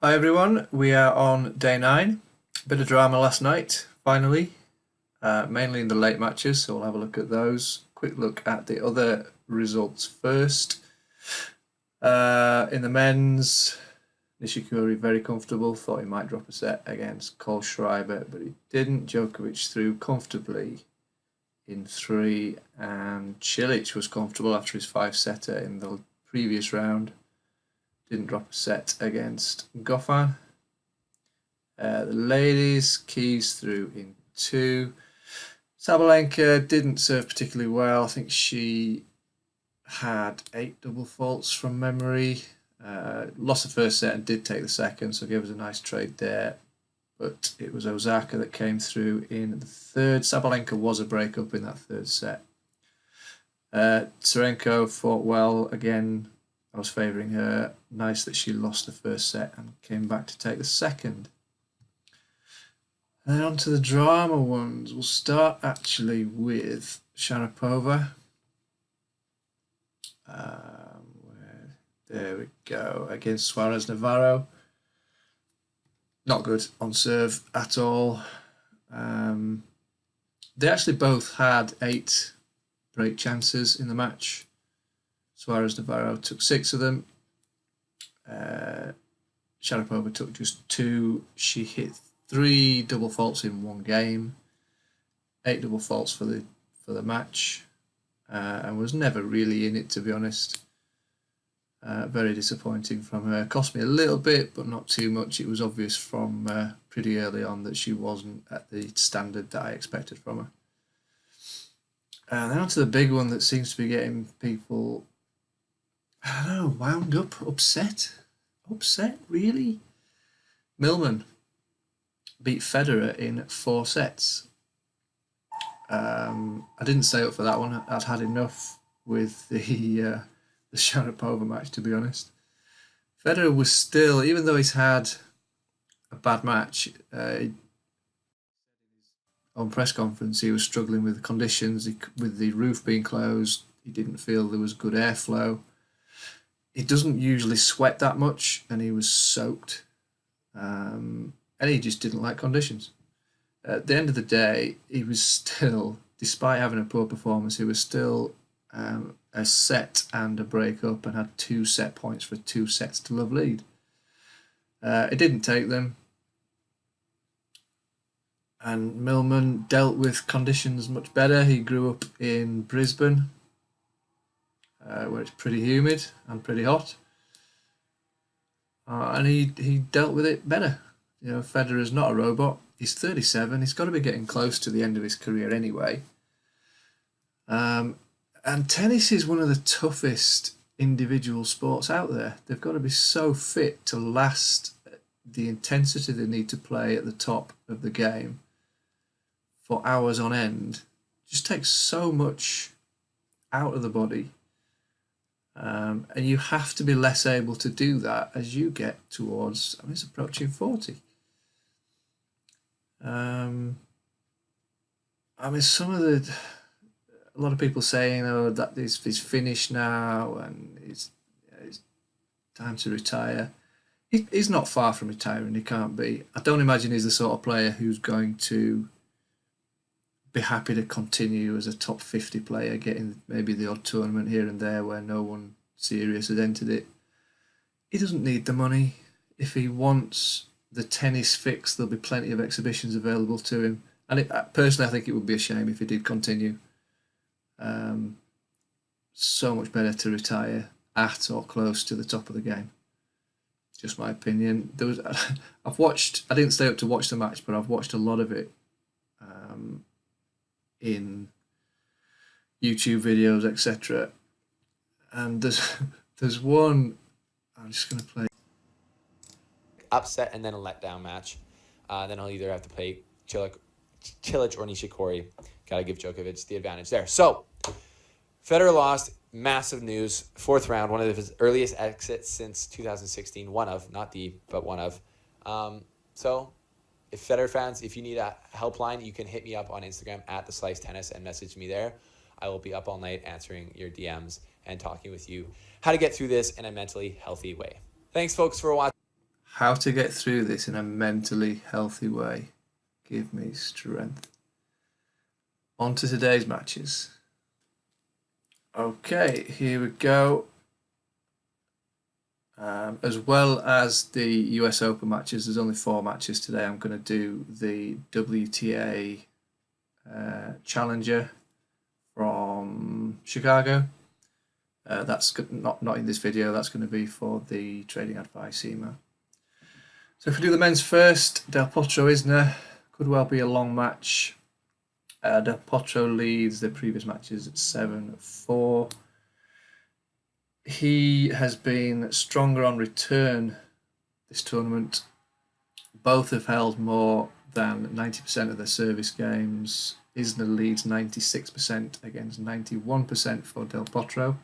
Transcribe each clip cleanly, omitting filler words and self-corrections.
Hi everyone, we are on day 9. Bit of drama last night, finally, mainly in the late matches, so we'll have a look at those. Quick look at the other results first. In the men's, Nishikori very comfortable, thought he might drop a set against Kohlschreiber, but he didn't. Djokovic threw comfortably in 3, and Cilic was comfortable after his 5-setter in the previous round. Didn't drop a set against Goffin. The ladies, Keys threw in 2. Sabalenka didn't serve particularly well. I think she had 8 double faults from memory. Lost the first set and did take the second, so gave us a nice trade there. But it was Osaka that came through in the third. Sabalenka was a breakup in that third set. Tsurenko fought well again. I was favouring her. Nice that she lost the first set and came back to take the second. And then on to the drama ones. We'll start actually with Sharapova. There we go. Against Suarez Navarro. Not good on serve at all. They actually both had 8 break chances in the match. Suarez Navarro took 6 of them. Sharapova took just 2. She hit 3 double faults in one game, 8 double faults for the match, and was never really in it, to be honest. Very disappointing from her. Cost me a little bit, but not too much. It was obvious from pretty early on that she wasn't at the standard that I expected from her. And then on to the big one that seems to be getting people, I don't know, wound up, upset. Upset, really? Millman beat Federer in 4 sets. I didn't stay up for that one. I'd had enough with the Sharapova match, to be honest. Federer was still, even though he's had a bad match, on press conference he was struggling with the conditions, with the roof being closed. He didn't feel there was good airflow. He doesn't usually sweat that much, and he was soaked. And he just didn't like conditions. At the end of the day, he was still, despite having a poor performance, he was still a set and a break up and had 2 set points for 2 sets to love lead. It didn't take them. And Millman dealt with conditions much better. He grew up in Brisbane, where it's pretty humid and pretty hot. And he dealt with it better. You know, Federer's not a robot. He's 37. He's got to be getting close to the end of his career anyway. And tennis is one of the toughest individual sports out there. They've got to be so fit to last the intensity they need to play at the top of the game for hours on end. It just takes so much out of the body. And you have to be less able to do that as you get towards, I mean, it's approaching 40. I mean, a lot of people saying, oh, that he's finished now and it's time to retire. He's not far from retiring, he can't be. I don't imagine he's the sort of player who's going to be happy to continue as a top 50 player, getting maybe the odd tournament here and there where no one serious has entered it. He doesn't need the money. If he wants the tennis fix, there'll be plenty of exhibitions available to him. And personally, I think it would be a shame if he did continue. So much better to retire at or close to the top of the game. Just my opinion. I didn't stay up to watch the match, but I've watched a lot of it in YouTube videos, etc. And there's one I'm just going to play. Upset and then a letdown match. Then he'll either have to play Cilic or Nishikori. Got to give Djokovic the advantage there. So, Federer lost. Massive news. 4th round, one of his earliest exits since 2016. One of, not the, but one of. So, if Federer fans, if you need a helpline, you can hit me up on Instagram at @theslicetennis and message me there. I will be up all night answering your DMs and talking with you how to get through this in a mentally healthy way. Thanks, folks, for watching. how to get through this in a mentally healthy way. Give me strength. On to today's matches. Okay, here we go. As well as the US Open matches, there's only 4 matches today. I'm going to do the WTA Challenger from Chicago. That's not in this video. That's going to be for the trading advice email. So if we do the men's first, Del Potro Isner, could well be a long match. Del Potro leads the previous matches at 7-4. He has been stronger on return this tournament. Both have held more than 90% of their service games. Isner leads 96% against 91% for Del Potro.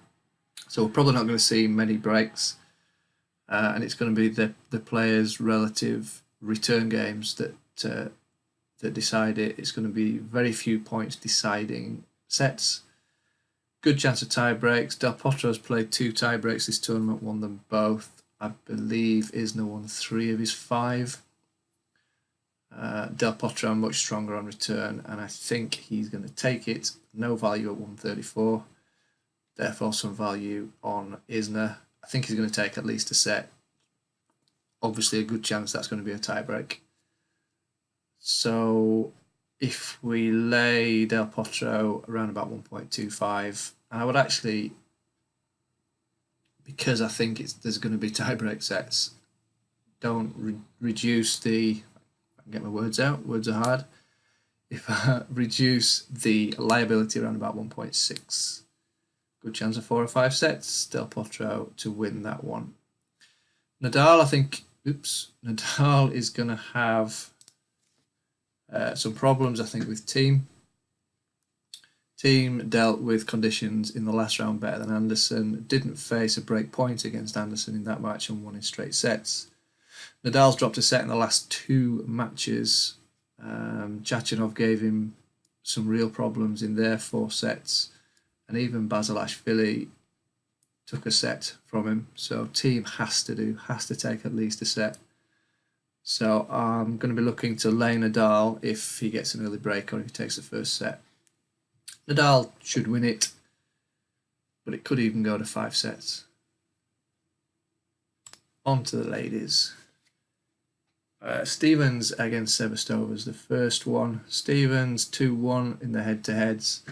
So we're probably not going to see many breaks. And it's going to be the players' relative return games that decide it. It's going to be very few points deciding sets. Good chance of tie breaks. Del Potro's played 2 tie breaks this tournament, won them both. I believe Isner won 3 of his 5. Del Potro much stronger on return, and I think he's going to take it. No value at 134. Therefore, some value on Isner. I think he's going to take at least a set. Obviously, a good chance that's going to be a tie break. So if we lay Del Potro around about 1.25, and I would actually, because I think there's going to be tie-break sets, don't reduce the, I can get my words out, words are hard, if I reduce the liability around about 1.6, good chance of 4 or 5 sets, Del Potro to win that one. Nadal, I think, Nadal is going to have some problems, I think, with Team. Team dealt with conditions in the last round better than Anderson. Didn't face a break point against Anderson in that match and won in straight sets. Nadal's dropped a set in the last 2 matches. Chachanov gave him some real problems in their 4 sets. And even Basilashvili took a set from him. So Team has to take at least a set. So I'm going to be looking to lay Nadal if he gets an early break or if he takes the first set. Nadal should win it, but it could even go to 5 sets. On to the ladies. Stevens against Sevastova is the first one. Stevens 2-1 in the head-to-heads.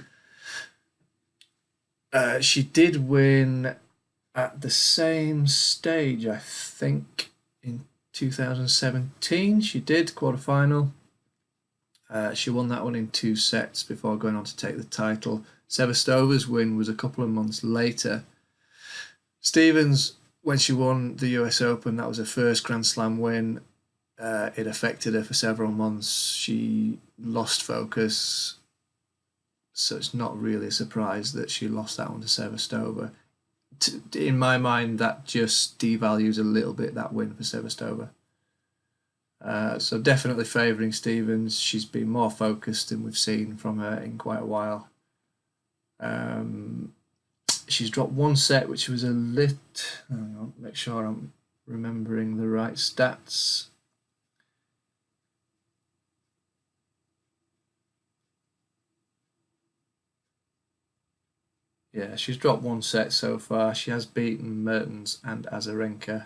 She did win at the same stage, I think, in 2017. She did, quarter-final. She won that one in 2 sets before going on to take the title. Sevastova's win was a couple of months later. Stevens, when she won the US Open, that was her first Grand Slam win. It affected her for several months. She lost focus, so it's not really a surprise that she lost that one to Sevastova. In my mind, that just devalues a little bit that win for Sevastova. So definitely favouring Stevens. She's been more focused than we've seen from her in quite a while. She's dropped 1 set, which was a hang on, make sure I'm remembering the right stats. Yeah, she's dropped 1 set so far. She has beaten Mertens and Azarenka.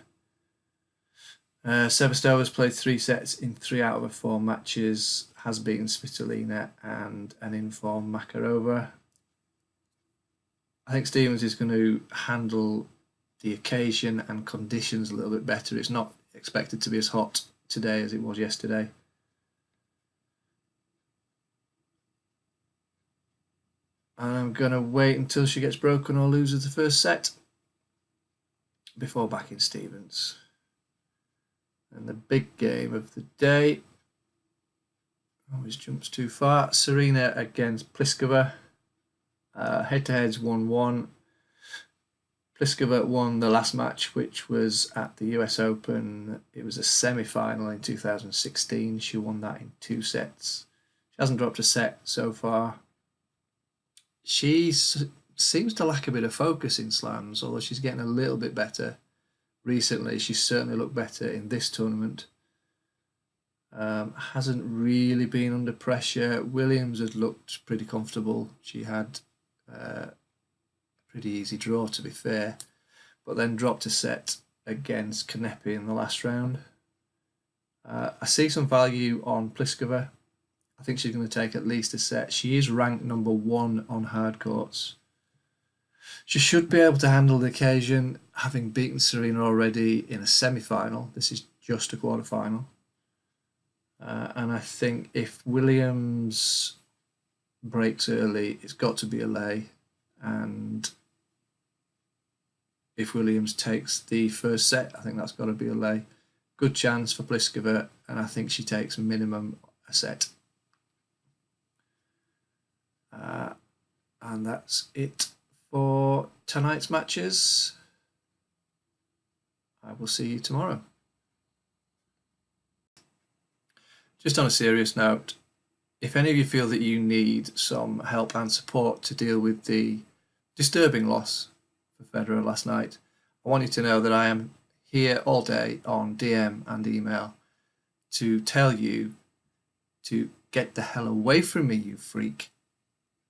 Sevastova's played 3 sets in 3 out of her 4 matches, has beaten Svitolina and an in-form Makarova. I think Stevens is going to handle the occasion and conditions a little bit better. It's not expected to be as hot today as it was yesterday. I'm going to wait until she gets broken or loses the first set before backing Stevens. And the big game of the day, always jumps too far, Serena against Pliskova. Head-to-heads 1-1. Pliskova won the last match, which was at the US Open. It was a semi-final in 2016. She won that in 2 sets. She hasn't dropped a set so far. She seems to lack a bit of focus in slams, although she's getting a little bit better recently. She's certainly looked better in this tournament. Hasn't really been under pressure. Williams had looked pretty comfortable. She had a pretty easy draw, to be fair, but then dropped a set against Kanepi in the last round. I see some value on Pliskova. I think she's going to take at least a set. She is ranked number 1 on hard courts. She should be able to handle the occasion, having beaten Serena already in a semi-final. This is just a quarter-final. And I think if Williams breaks early, it's got to be a lay. And if Williams takes the first set, I think that's got to be a lay. Good chance for Pliskova, and I think she takes minimum a set. And that's it for tonight's matches. I will see you tomorrow. Just on a serious note, if any of you feel that you need some help and support to deal with the disturbing loss for Federer last night, I want you to know that I am here all day on DM and email to tell you to get the hell away from me, you freak.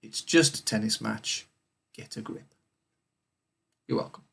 It's just a tennis match. Get a grip. You're welcome.